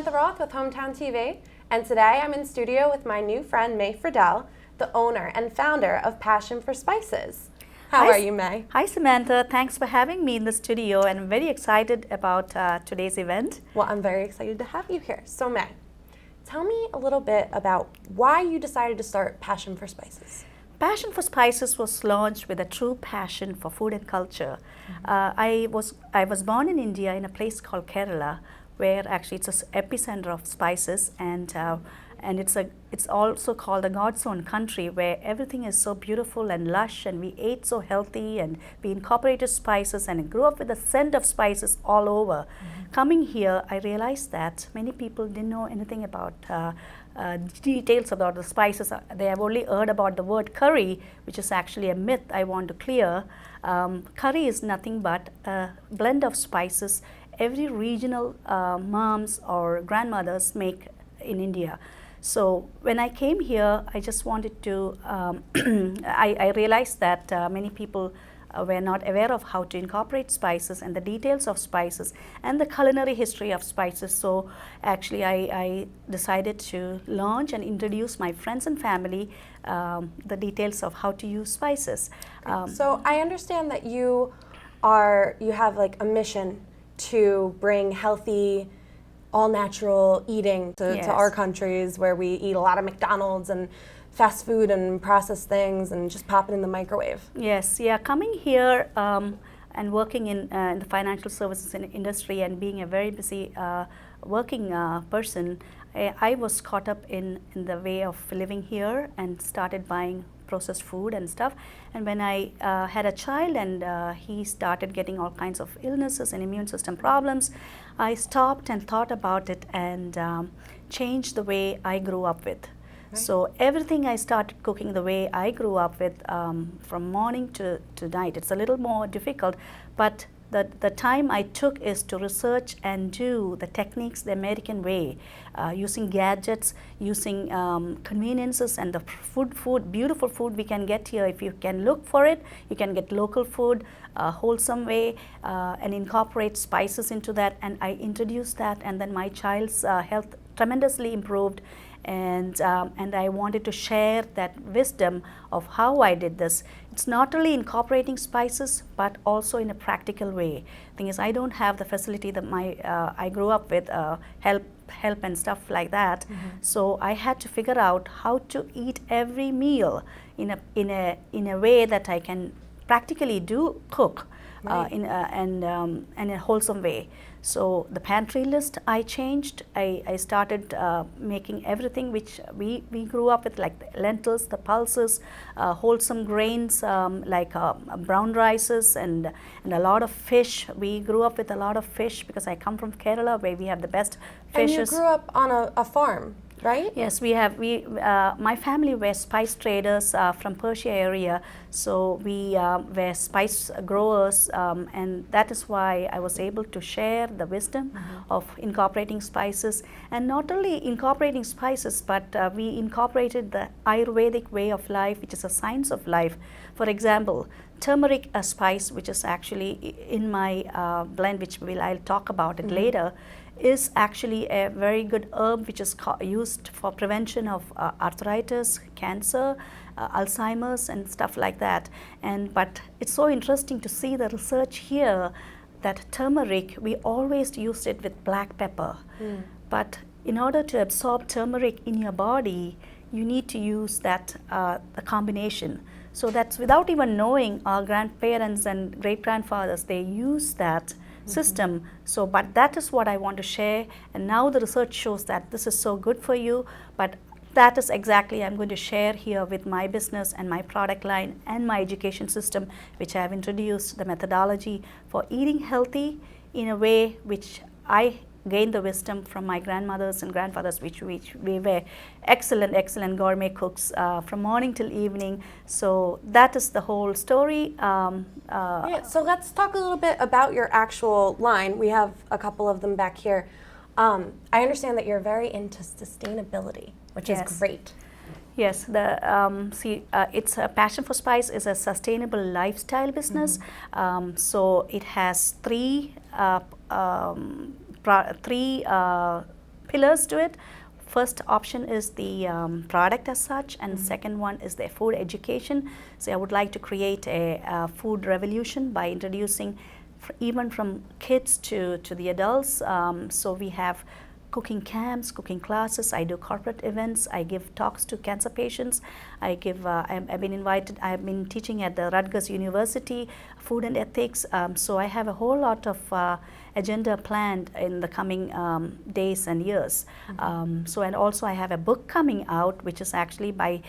Samantha Roth with Hometown TV, and today I'm in studio with my new friend May Fridel, the owner and founder of Passion for Spices. How are you, May? Hi, Samantha. Thanks for having me in the studio, and I'm very excited about today's event. Well, I'm very excited to have you here. So, May, tell me a little bit about why you decided to start Passion for Spices. Passion for Spices was launched with a true passion for food and culture. I was born in India in a place called Kerala, where actually it's an epicenter of spices, and it's also called a God's own country, where everything is so beautiful and lush, and we ate so healthy, and we incorporated spices and grew up with the scent of spices all over. Coming here, I realized that many people didn't know anything about details about the spices. They have only heard about the word curry, which is actually a myth I want to clear. Curry is nothing but a blend of spices every regional moms or grandmothers make in India. So when I came here, I just wanted to, I realized that many people were not aware of how to incorporate spices and the details of spices and the culinary history of spices. So actually I decided to launch and introduce my friends and family the details of how to use spices. So I understand that you have like a mission to bring healthy, all-natural eating to our countries, where we eat a lot of McDonald's and fast food and processed things and just pop it in the microwave. Yes, yeah, coming here and working in the financial services industry and being a very busy working person, I was caught up in the way of living here and started buying processed food and stuff. And when I had a child and he started getting all kinds of illnesses and immune system problems, I stopped and thought about it and changed the way I grew up with. So everything I started cooking the way I grew up with, from morning to night. It's a little more difficult, but the time I took is to research and do the techniques the American way, using gadgets, using conveniences, and the beautiful food we can get here. If you can look for it, you can get local food, wholesome way, and incorporate spices into that. And I introduced that, and then my child's health tremendously improved. And I wanted to share that wisdom of how I did this. It's not only incorporating spices, but also in a practical way. Thing is, I don't have the facility that I grew up with, help and stuff like that. So I had to figure out how to eat every meal in a way that I can practically cook. In a wholesome way. So the pantry list I changed. I started making everything which we grew up with, like the lentils, the pulses, wholesome grains like brown rices, and a lot of fish. We grew up with a lot of fish because I come from Kerala, where we have the best fishes. And you grew up on a farm, right? Yes, my family were spice traders from Persia area, so we were spice growers, and that is why I was able to share the wisdom of incorporating spices. And not only incorporating spices, but we incorporated the Ayurvedic way of life, which is a science of life. For example, turmeric, a spice which is actually in my blend, which I'll talk about it later, is actually a very good herb which is used for prevention of arthritis, cancer, Alzheimer's, and stuff like that. But it's so interesting to see the research here that turmeric, we always used it with black pepper. But in order to absorb turmeric in your body, you need to use that a combination. So that's without even knowing, our grandparents and great-grandfathers, they use that system. So, but that is what I want to share, and now the research shows that this is so good for you. But that is exactly I'm going to share here with my business and my product line and my education system, which I have introduced the methodology for eating healthy in a way which I gained the wisdom from my grandmothers and grandfathers, which we were excellent gourmet cooks from morning till evening. So that is the whole story. Yeah, so let's talk a little bit about your actual line. We have a couple of them back here. I understand that you're very into sustainability, which is great. Yes, it's a Passion for Spice is a sustainable lifestyle business. So it has three pillars to it. First option is the product as such, and second one is the food education. So I would like to create a food revolution by introducing even from kids to the adults. So we have cooking camps, cooking classes. I do corporate events. I give talks to cancer patients. I've been invited. I've been teaching at the Rutgers University, food and ethics. So I have a whole lot of agenda planned in the coming days and years. So, and also I have a book coming out, which is actually going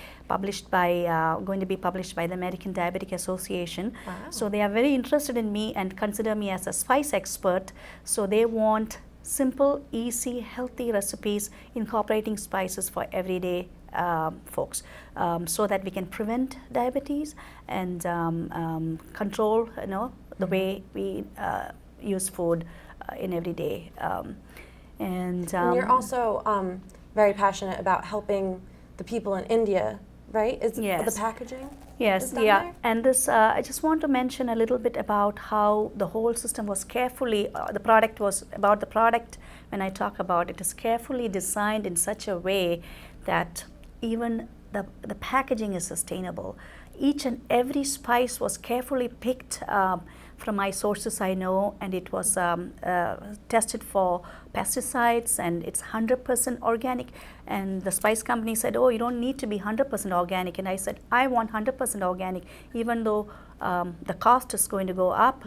to be published by the American Diabetic Association. Wow. So they are very interested in me and consider me as a spice expert. So they want simple, easy, healthy recipes incorporating spices for everyday folks, so that we can prevent diabetes and control, the way we use food in everyday. And you're also very passionate about helping the people in India, right? Yes. The packaging? Yes, yeah. And this, I just want to mention a little bit about how the whole system was carefully, the product when I talk about it, is carefully designed in such a way that even the packaging is sustainable. Each and every spice was carefully picked from my sources I know, and it was tested for pesticides, and it's 100% organic. And the spice company said, oh, you don't need to be 100% organic. And I said, I want 100% organic, even though the cost is going to go up.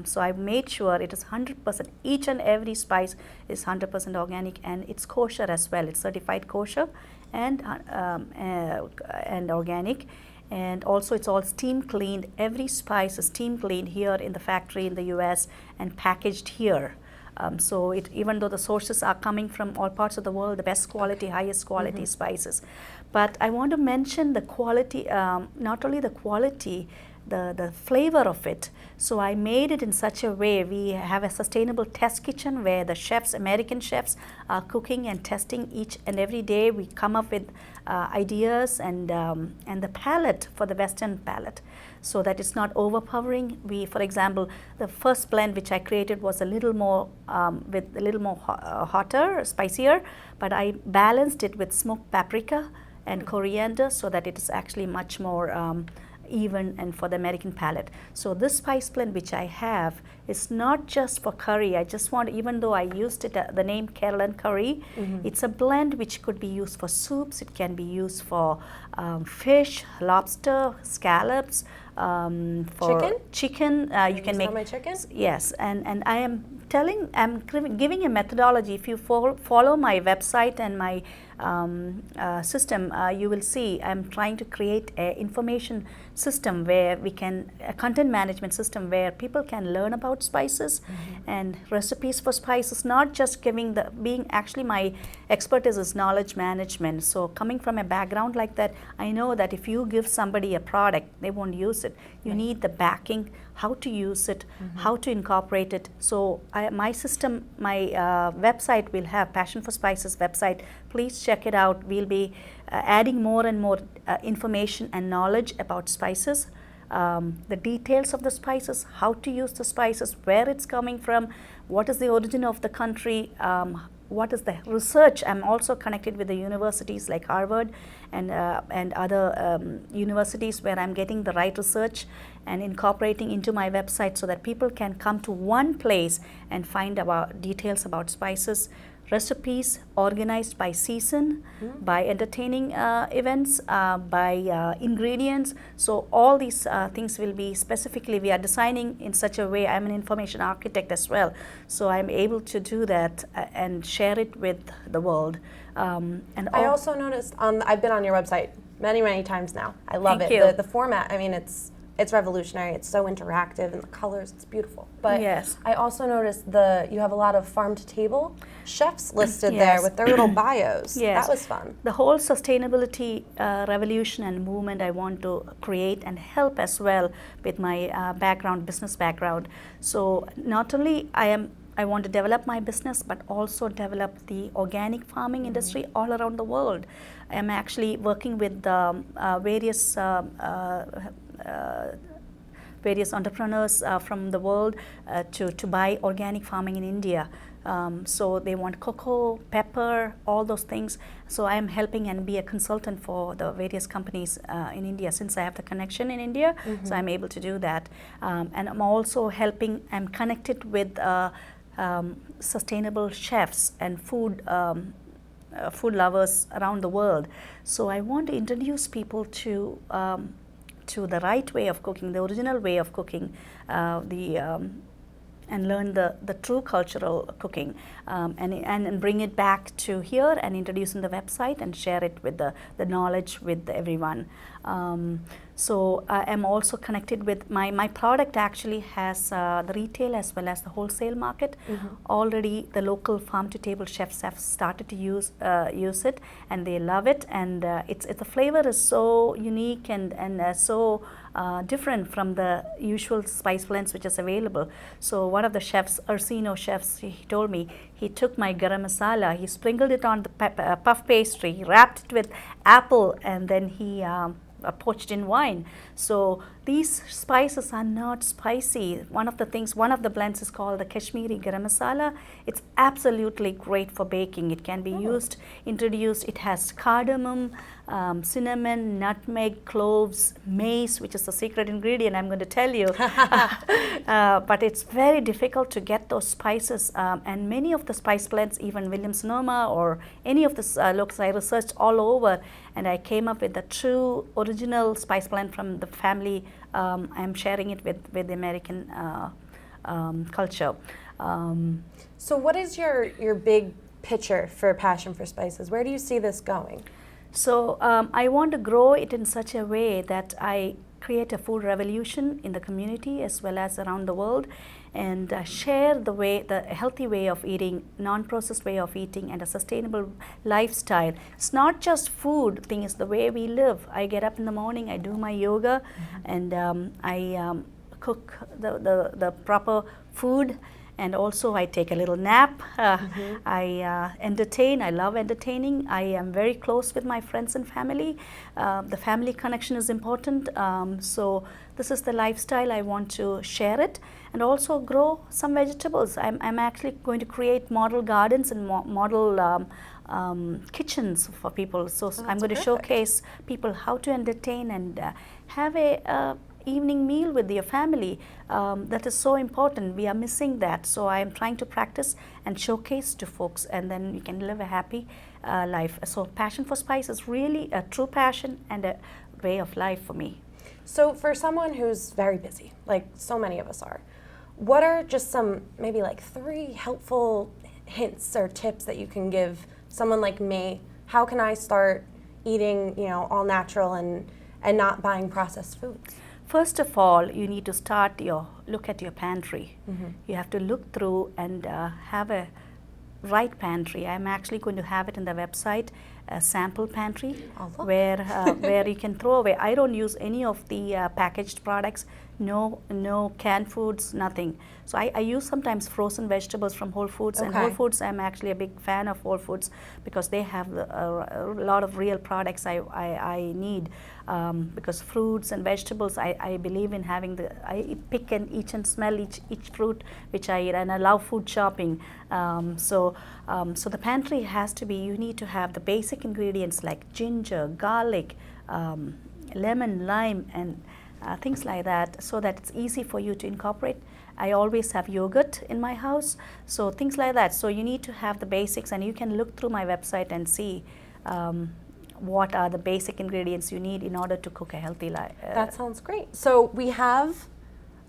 So I made sure it is 100%. Each and every spice is 100% organic, and it's kosher as well. It's certified kosher and organic. And also it's all steam cleaned. Every spice is steam cleaned here in the factory in the US and packaged here. So even though the sources are coming from all parts of the world, the best quality, highest quality spices. But I want to mention the quality, not only the quality, the flavor of it. So I made it in such a way. We have a sustainable test kitchen where the chefs, American chefs, are cooking and testing each and every day. We come up with ideas and the palate for the Western palate, so that it's not overpowering. For example, the first blend which I created was a little more hotter, spicier, but I balanced it with smoked paprika and coriander, so that it is actually much more even and for the American palate. So this spice blend which I have is not just for curry. I just want, even though I used it the name Carolyn curry, it's a blend which could be used for soups. It can be used for fish, lobster, scallops, for chicken. You can make my chicken? Yes, and I'm giving a methodology. If you follow my website and my system, you will see I'm trying to create an information system where a content management system where people can learn about spices and recipes for spices, not just actually my expertise is knowledge management. So coming from a background like that, I know that if you give somebody a product, they won't use it. You need the backing, how to use it, how to incorporate it. So my system, my website will have Passion for Spices website. Please check it out. We'll be adding more and more information and knowledge about spices, the details of the spices, how to use the spices, where it's coming from, what is the origin of the country, what is the research. I'm also connected with the universities like Harvard and other universities where I'm getting the right research and incorporating into my website, so that people can come to one place and find about details about spices, recipes organized by season, by entertaining events, by ingredients. So all these things will be specifically, we are designing in such a way. I'm an information architect as well, so I'm able to do that and share it with the world. And I also noticed I've been on your website many times now. I love it. The format, I mean, it's revolutionary. It's so interactive, and the colors, it's beautiful. But yes. I also noticed you have a lot of farm to table chefs listed there with their little bios. Yes. That was fun. The whole sustainability revolution and movement I want to create and help as well with my business background. So not only I want to develop my business, but also develop the organic farming industry all around the world. I'm actually working with various entrepreneurs from the world to buy organic farming in India. So they want cocoa, pepper, all those things. So I am helping and be a consultant for the various companies in India, since I have the connection in India. So I'm able to do that. And I'm also helping, I'm connected with sustainable chefs and food lovers around the world. So I want to introduce people to the right way of cooking, the original way of cooking, and learn the true cultural cooking, and bring it back to here and introduce in the website and share it with the knowledge with everyone. So I am also connected with my product actually has the retail as well as the wholesale market. Already the local farm to table chefs have started to use it, and they love it, and the flavor is so unique and so different from the usual spice blends which is available. So one of the chefs, Ursino chefs, he told me he took my garam masala, he sprinkled it on the puff pastry, he wrapped it with apple, and then he poached in wine. So these spices are not spicy. One of the blends is called the Kashmiri Garam Masala. It's absolutely great for baking. It can be introduced. It has cardamom, cinnamon, nutmeg, cloves, mace, which is the secret ingredient I'm going to tell you. But it's very difficult to get those spices, and many of the spice blends, even Williams-Sonoma or any of the locals, I researched all over, and I came up with the true original spice blend from the family. I'm sharing it with the American culture. So what is your big picture for Passion for Spices? Where do you see this going? So I want to grow it in such a way that I create a food revolution in the community as well as around the world, and share the healthy way of eating, non-processed way of eating, and a sustainable lifestyle. It's not just food thing, it's the way we live. I get up in the morning, I do my yoga, and I cook the proper food, and also I take a little nap. I entertain. I love entertaining. I am very close with my friends and family. The family connection is important. So this is the lifestyle. I want to share it, and also grow some vegetables. I'm actually going to create model gardens and model kitchens for people. So I'm going to showcase people how to entertain and have a evening meal with your family. That is so important. We are missing that. So I am trying to practice and showcase to folks, and then you can live a happy life. So Passion for Spice is really a true passion and a way of life for me. So for someone who's very busy, like so many of us are, what are just some maybe like 3 helpful hints or tips that you can give someone like me? How can I start eating, all natural and not buying processed foods? First of all, you need to look at your pantry. You have to look through and have a right pantry. I'm actually going to have it in the website, a sample pantry, where you can throw away. I don't use any of the packaged products, no canned foods, nothing. So I use sometimes frozen vegetables from Whole Foods, and Whole Foods, I'm actually a big fan of Whole Foods because they have a lot of real products I need, because fruits and vegetables, I believe in having I pick and eat and smell each fruit which I eat, and I love food shopping. So the pantry has to be, you need to have the basic ingredients like ginger, garlic, lemon, lime, and things like that, so that it's easy for you to incorporate. I always have yogurt in my house, so things like that. So you need to have the basics, and you can look through my website and see what are the basic ingredients you need in order to cook a healthy life. That sounds great. So we have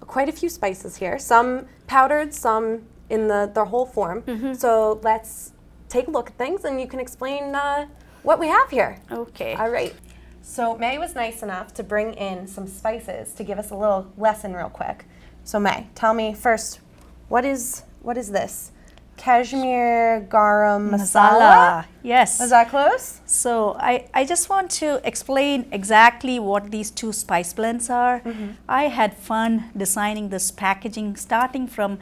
quite a few spices here, some powdered, some in the whole form. So let's take a look at things, and you can explain what we have here. Okay. All right. So May was nice enough to bring in some spices to give us a little lesson real quick. So May, tell me first, what is this? Kashmir Garam Masala? Yes. Was that close? So I just want to explain exactly what these two spice blends are. I had fun designing this packaging, starting from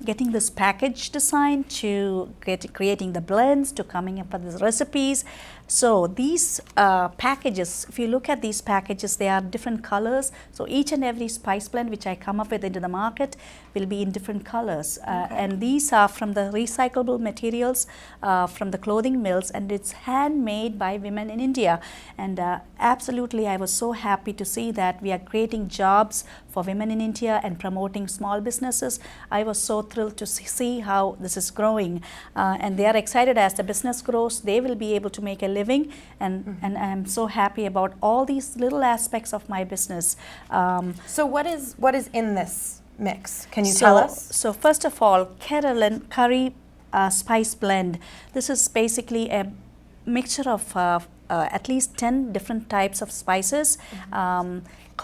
getting this package design to creating the blends to coming up with the recipes. So these packages, if you look at these packages, they are different colors. So each and every spice blend which I come up with into the market will be in different colors. And these are from the recyclable materials from the clothing mills, and it's handmade by women in India. And absolutely, I was so happy to see that we are creating jobs for women in India and promoting small businesses. I was so thrilled to see how this is growing, and they are excited as the business grows. They will be able to make a living, and I'm so happy about all these little aspects of my business. So what is in this mix? Can you tell us? So first of all, Carolyn curry spice blend. This is basically a mixture of at least 10 different types of spices.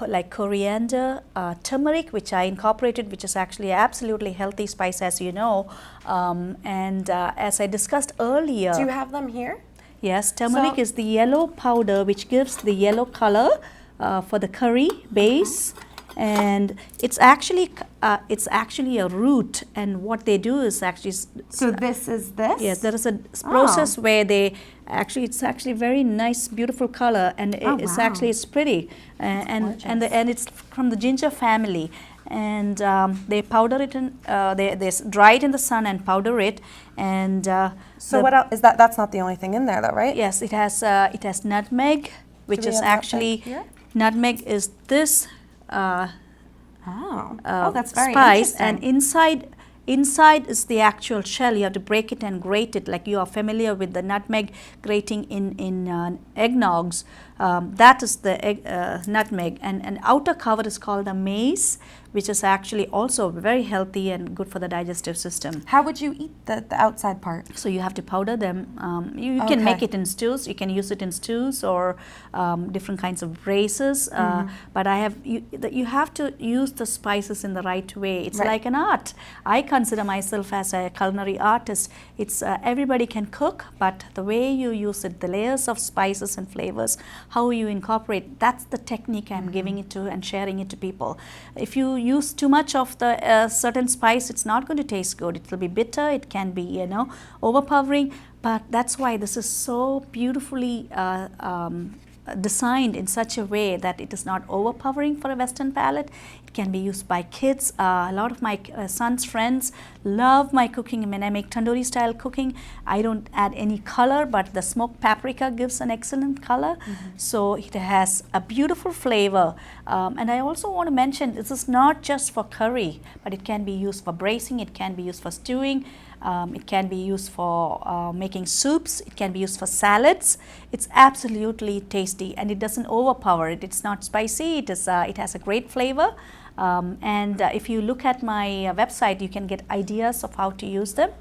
Like coriander, turmeric, which I incorporated, which is actually absolutely healthy spice, as you know. And as I discussed earlier. Do you have them here? Yes, turmeric is the yellow powder which gives the yellow color for the curry base. And it's actually a root, and what they do is actually. So this is this? Yes, there is a process where they it's actually very nice, beautiful color, and it's pretty, and it's from the ginger family, and they powder it and they dry it in the sun and powder it, and so what else is that? That's not the only thing in there, though, right? Yes, it has nutmeg, which is actually nutmeg is this. That's very spice, interesting. and inside is the actual shell. You have to break it and grate it, like you are familiar with the nutmeg grating in eggnogs. That is the nutmeg, and outer cover is called the maize, which is actually also very healthy and good for the digestive system. How would you eat the outside part? So you have to powder them. You can make it in stews. You can use it in stews or different kinds of braces. But you have to use the spices in the right way. It's like an art. I consider myself as a culinary artist. It's everybody can cook, but the way you use it, the layers of spices and flavors, how you incorporate, that's the technique I'm giving it to and sharing it to people. If you use too much of the certain spice, it's not going to taste good. It will be bitter. It can be, overpowering. But that's why this is so beautifully designed in such a way that it is not overpowering for a Western palate. It can be used by kids. A lot of my son's friends love my cooking. When I make tandoori style cooking, I don't add any color, but the smoked paprika gives an excellent color. So it has a beautiful flavor. And I also want to mention, this is not just for curry, but it can be used for braising, it can be used for stewing. It can be used for making soups. It can be used for salads. It's absolutely tasty, and it doesn't overpower it. It's not spicy. It has a great flavor. And if you look at my website, you can get ideas of how to use them.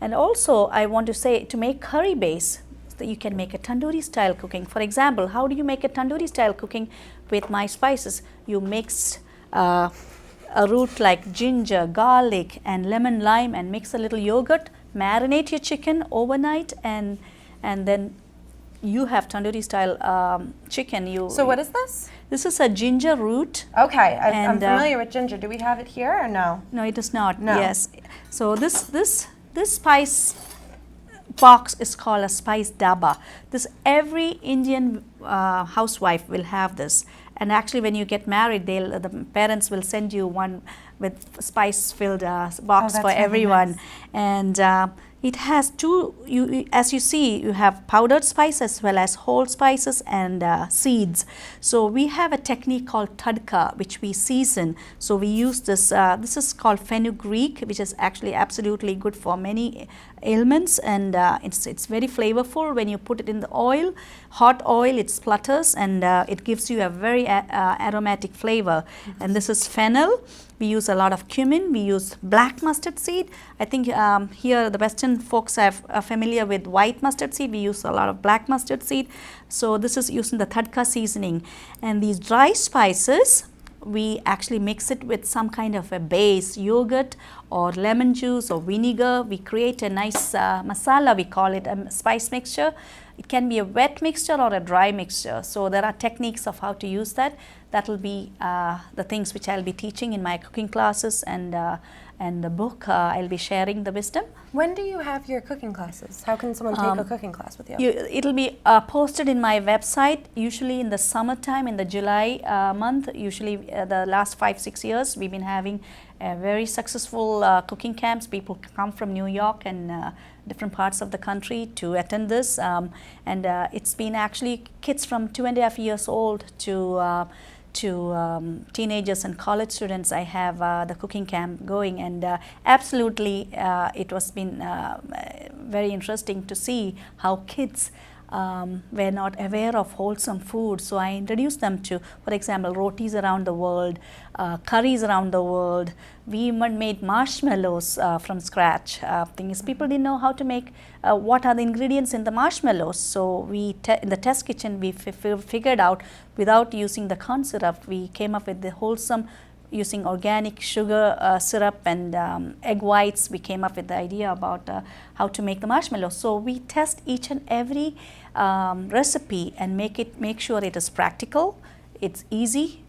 And also, I want to say, to make curry base, that you can make a tandoori style cooking. For example, how do you make a tandoori style cooking with my spices? You mix a root like ginger, garlic, and lemon lime, and mix a little yogurt. Marinate your chicken overnight, and then you have tandoori style chicken. So what is this? This is a ginger root. Okay, I'm familiar with ginger. Do we have it here or no? No, it is not. No. Yes. So this spice box is called a spice daba. Every Indian housewife will have this. And actually, when you get married, the parents will send you one with spice-filled box for everyone. Nice. And it has two, as you see, you have powdered spice as well as whole spices and seeds. So we have a technique called tadka, which we season. So we use this, this is called Fenugreek, which is actually absolutely good for many ailments, and it's very flavorful. When you put it in the oil, hot oil, it splutters, and it gives you a very aromatic flavor. And this is fennel. We use a lot of cumin. We use black mustard seed. I think here the Western folks are familiar with white mustard seed. We use a lot of black mustard seed. So this is using the tadka seasoning. And these dry spices, we actually mix it with some kind of a base, yogurt or lemon juice or vinegar. We create a nice masala, we call it a spice mixture. It can be a wet mixture or a dry mixture. So there are techniques of how to use that. That will be the things which I'll be teaching in my cooking classes, and the book I'll be sharing the wisdom. When do you have your cooking classes? How can someone take a cooking class with you? It'll be posted in my website, usually in the summertime, in the July month. Usually the last 5-6 years we've been having very successful cooking camps. People come from New York and different parts of the country to attend this, and it's been actually kids from 2.5 years old to teenagers and college students. I have the cooking camp going, and absolutely it was been very interesting to see how kids were not aware of wholesome food. So I introduced them to, for example, rotis around the world, curries around the world. We even made marshmallows from scratch. Thing is, people didn't know how to make, what are the ingredients in the marshmallows. So we, in the test kitchen, we figured out, without using the corn syrup, we came up with the wholesome, using organic sugar syrup and egg whites. We came up with the idea about how to make the marshmallow. So we test each and every recipe and make sure it is practical, it's easy,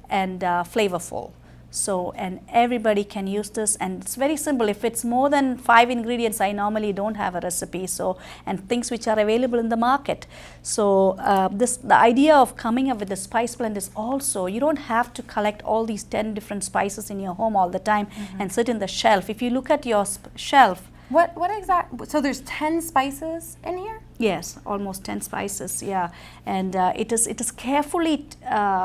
and flavorful. So, and everybody can use this, and it's very simple. If it's more than 5 ingredients, I normally don't have a recipe. So, and things which are available in the market. So the idea of coming up with the spice blend is also, you don't have to collect all these 10 different spices in your home all the time and sit in the shelf. If you look at your shelf, what exact? So there's 10 spices in here? Yes, almost 10 spices. Yeah, and it is carefully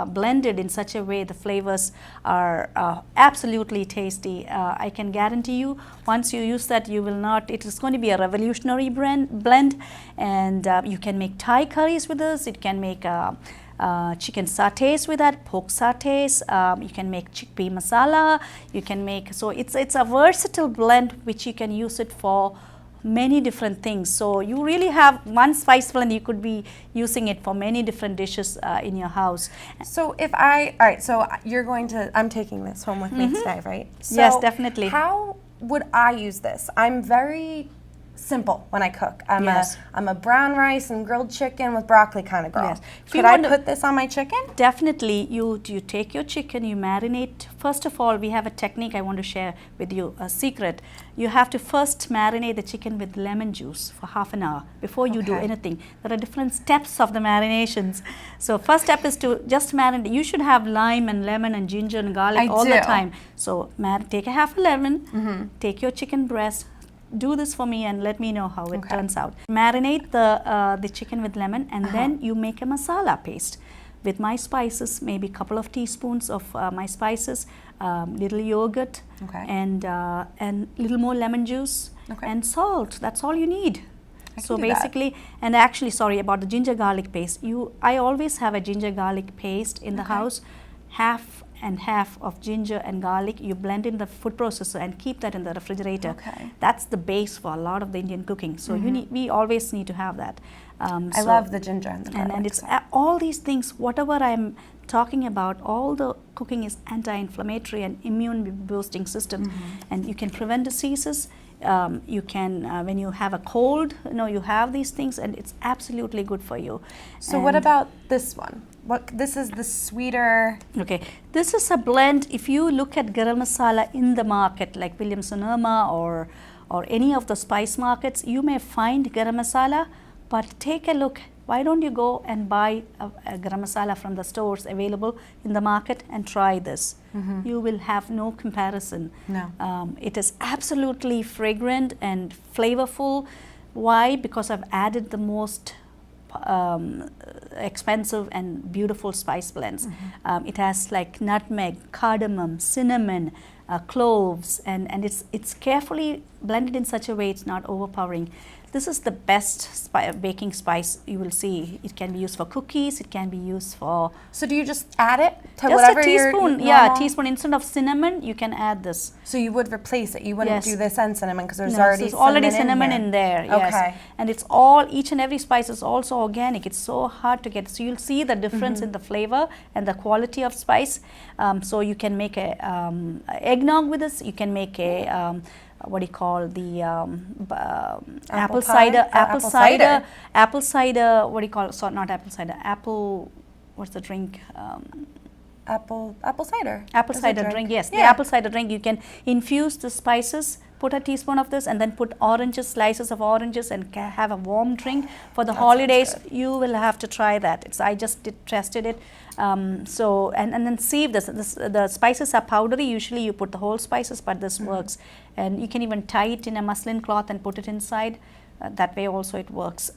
blended in such a way the flavors are absolutely tasty. I can guarantee you, once you use that, you will not. It is going to be a revolutionary blend, and you can make Thai curries with this. It can make chicken sautés with that, pork sautés. You can make chickpea masala. You can make, so it's a versatile blend which you can use it for many different things. So you really have one spice blend, you could be using it for many different dishes in your house. So if all right, so you're going to, I'm taking this home with me today, right? So yes, definitely. How would I use this? I'm very simple when I cook. I'm a brown rice and grilled chicken with broccoli kind of girl. Yes. Could I put this on my chicken? Definitely. You take your chicken, you marinate. First of all, we have a technique I want to share with you, a secret. You have to first marinate the chicken with lemon juice for half an hour before you do anything. There are different steps of the marinations. So first step is to just marinate. You should have lime and lemon and ginger and garlic all the time. So take a half a lemon, take your chicken breast, do this for me and let me know how it turns out. Marinate the chicken with lemon, and then you make a masala paste with my spices, maybe a couple of teaspoons of my spices, little yogurt, and little more lemon juice and salt. That's all you need. So basically, and actually, sorry about the ginger garlic paste. I always have a ginger garlic paste in the house, half and half of ginger and garlic. You blend in the food processor and keep that in the refrigerator. That's the base for a lot of the Indian cooking. So we always need to have that. I love the ginger and the garlic. And it's all these things, whatever I'm talking about, all the cooking is anti-inflammatory and immune boosting system. And you can prevent diseases. You can, when you have a cold, you have these things, and it's absolutely good for you. So what about this one? This is the sweeter. Okay, this is a blend. If you look at garam masala in the market, like Williams Sonoma or any of the spice markets, you may find garam masala, but take a look. Why don't you go and buy a garam masala from the stores available in the market and try this? You will have no comparison. No. It is absolutely fragrant and flavorful. Why? Because I've added the most expensive and beautiful spice blends. It has like nutmeg, cardamom, cinnamon, cloves, and it's carefully blended in such a way it's not overpowering. this is the best baking spice you will see. It can be used for cookies. It can be used for. So do you just add it to just whatever a teaspoon? your A teaspoon. Instead of cinnamon, you can add this. So you would replace it. You wouldn't do this and cinnamon because there's already cinnamon in there. Yes. Okay. And it's all, each and every spice is also organic. It's so hard to get. So you'll see the difference in the flavor and the quality of spice. So you can make a eggnog with this. You can make a what do you call the apple cider. What do you call it? So not apple cider. What's the drink? Apple cider. Apple cider drink. Yes, the apple cider drink. You can infuse the spices. Put a teaspoon of this, and then put slices of oranges, and have a warm drink for the holidays. You will have to try that. I just tested it. So and then sieve this. The spices are powdery. Usually you put the whole spices, but this works. And you can even tie it in a muslin cloth and put it inside. That way also it works.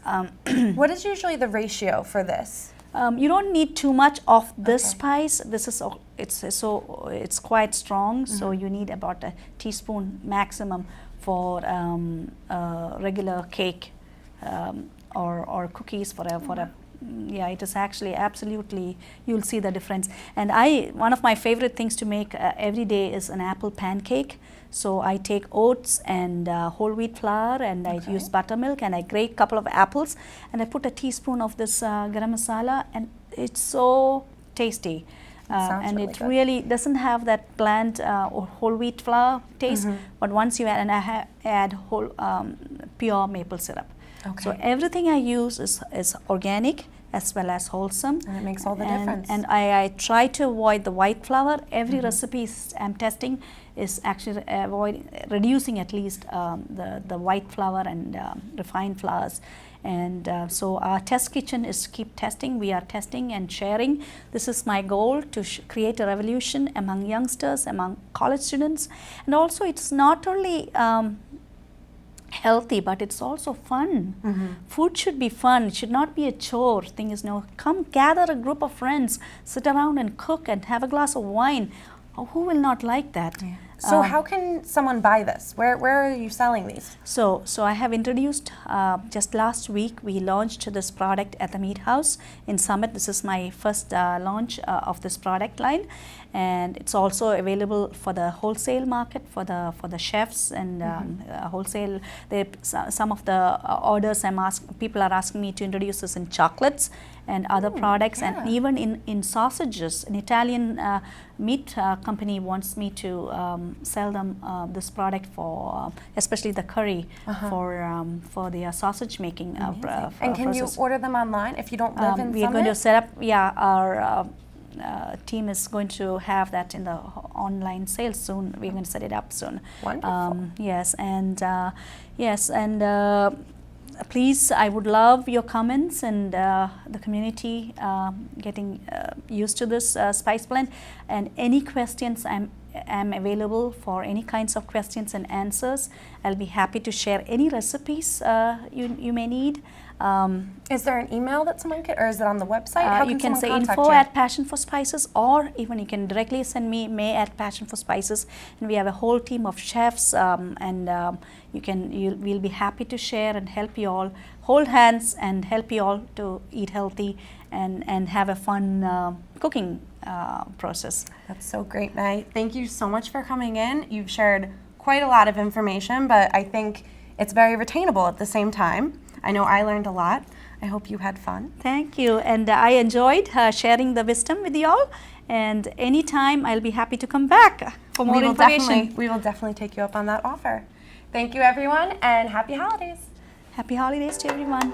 What is usually the ratio for this? You don't need too much of this spice. This is it's quite strong. So you need about a teaspoon maximum for regular cake or cookies for a. Yeah, it is actually absolutely, you'll see the difference. And one of my favorite things to make every day is an apple pancake. So I take oats and whole wheat flour, and I use buttermilk, and I grate a couple of apples, and I put a teaspoon of this garam masala, and it's so tasty. And it really doesn't have that bland or whole wheat flour taste, but once you add, and I add whole pure maple syrup. So everything I use is organic as well as wholesome. And it makes all the difference. And I try to avoid the white flour. Every recipe I'm testing is actually reducing at least the white flour and refined flours. And so our test kitchen is keep testing. We are testing and sharing. This is my goal, to create a revolution among youngsters, among college students. And also it's not only healthy, but it's also fun. Food should be fun. It should not be a chore. Thing is, come gather a group of friends, sit around and cook and have a glass of wine. Who will not like that? So how can someone buy this? Where are you selling these? So I have introduced, just last week we launched this product at the Meat House in Summit. This is my first launch of this product line, and it's also available for the wholesale market, for the chefs and wholesale. Some of the orders people are asking me to introduce this in chocolates and other products, and even in sausages. An Italian meat company wants me to sell them this product for, especially the curry, for their sausage making process. And can you order them online if you don't live in Summit? We are going to set up, our team is going to have that in the online sales soon. We're going to set it up soon. Wonderful. Yes, and please, I would love your comments and the community getting used to this spice blend. And any questions, I'm available for any kinds of questions and answers. I'll be happy to share any recipes you may need. Is there an email that someone can, or is it on the website? How You can say info@Passion for Spices, or even you can directly send me May@Passion for Spices, and we have a whole team of chefs, and we'll be happy to share and help you all, hold hands and help you all to eat healthy and have a fun cooking process. That's so great, May. Thank you so much for coming in. You've shared quite a lot of information, but I think it's very retainable at the same time. I know I learned a lot. I hope you had fun. Thank you, and I enjoyed sharing the wisdom with you all. And anytime, I'll be happy to come back for more information. We will definitely take you up on that offer. Thank you, everyone, and happy holidays. Happy holidays to everyone.